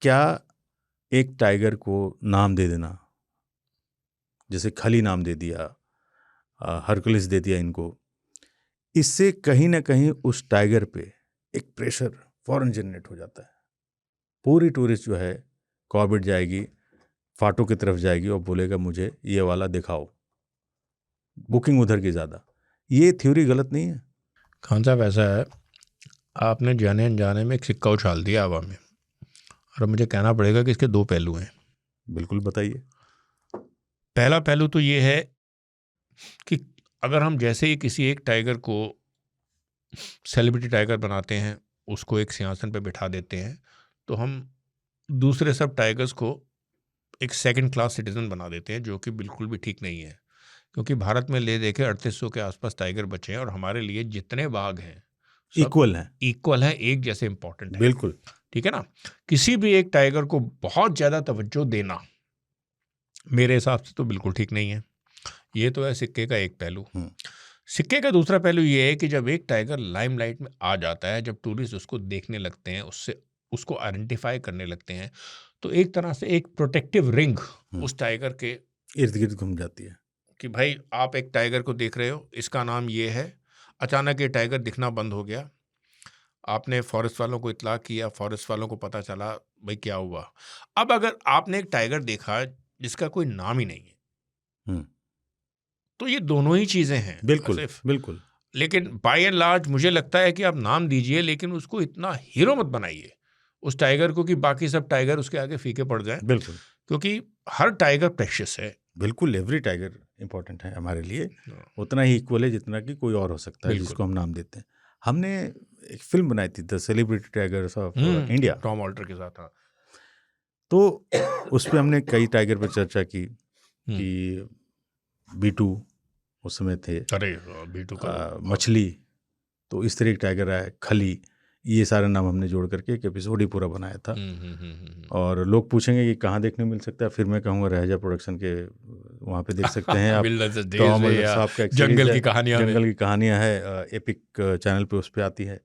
क्या एक टाइगर को नाम दे देना, जैसे खली नाम दे दिया, हरकुलिस दे दिया इनको, इससे कहीं ना कहीं उस टाइगर पे एक प्रेशर फौरन जनरेट हो जाता है। पूरी टूरिस्ट जो है कॉर्बेट जाएगी, फाटो की तरफ जाएगी और बोलेगा मुझे ये वाला दिखाओ, बुकिंग उधर की ज़्यादा। ये थ्योरी गलत नहीं है? खान साहब ऐसा है, आपने जाने अनजाने में एक सिक्का उछाल दिया हवा में, और मुझे कहना पड़ेगा कि इसके दो पहलू हैं। बिल्कुल बताइए। पहला पहलू तो ये है कि अगर हम जैसे ही किसी एक टाइगर को सेलिब्रिटी टाइगर बनाते हैं, उसको एक सिंहासन पे बिठा देते हैं, तो हम दूसरे सब टाइगर्स को एक सेकंड क्लास सिटीजन बना देते हैं, जो कि बिल्कुल भी ठीक नहीं है। क्योंकि भारत में ले देखे 3800 के आसपास टाइगर बचे हैं, और हमारे लिए जितने बाघ हैं सब इक्वल है, एक जैसे इंपॉर्टेंट है। बिल्कुल ठीक है ना। किसी भी एक टाइगर को बहुत ज़्यादा तवज्जो देना मेरे हिसाब से तो बिल्कुल ठीक नहीं है। ये तो है सिक्के का एक पहलू। सिक्के का दूसरा पहलू ये है कि जब एक टाइगर लाइमलाइट में आ जाता है, जब टूरिस्ट उसको देखने लगते हैं, उसको आइडेंटिफाई करने लगते हैं, तो एक तरह से एक प्रोटेक्टिव रिंग उस टाइगर के इर्द गिर्द घूम जाती है कि भाई आप एक टाइगर को देख रहे हो, इसका नाम ये है, अचानक ये टाइगर दिखना बंद हो गया, आपने फॉरेस्ट वालों को इत्तला किया, फॉरेस्ट वालों को पता चला, भाई क्या हुआ। अब अगर आपने एक टाइगर देखा जिसका कोई नाम ही नहीं है, तो ये दोनों ही चीज़ें हैं। बिल्कुल बिल्कुल। लेकिन बाय एंड लार्ज मुझे लगता है कि आप नाम दीजिए, लेकिन उसको इतना हीरो मत बनाइए उस टाइगर को कि बाकी सब टाइगर उसके आगे फीके पड़ जाएं। बिल्कुल, क्योंकि हर टाइगर प्रेशियस है। बिल्कुल, एवरी टाइगर इंपॉर्टेंट है हमारे लिए, उतना ही इक्वल है जितना कि कोई और हो सकता है जिसको हम नाम देते हैं। हमने एक फिल्म बनाई थी the celebrity tigers of India, Tom Alter के साथ। तो उस पर हमने कई टाइगर पर चर्चा की कि बीटू उस समय थे, अरे बीटू का मछली, तो इस तरह एक टाइगर है, खली, ये सारे नाम हमने जोड़ करके एक एपिसोड ही पूरा बनाया था। और लोग पूछेंगे कि कहाँ देखने मिल सकता है, फिर मैं कहूँगा रह प्रोडक्शन के वहाँ पे देख सकते हैं आप। टॉम ऑल्टर साहब का जंगल की कहानियाँ है, एपिक चैनल पे उस पर आती है।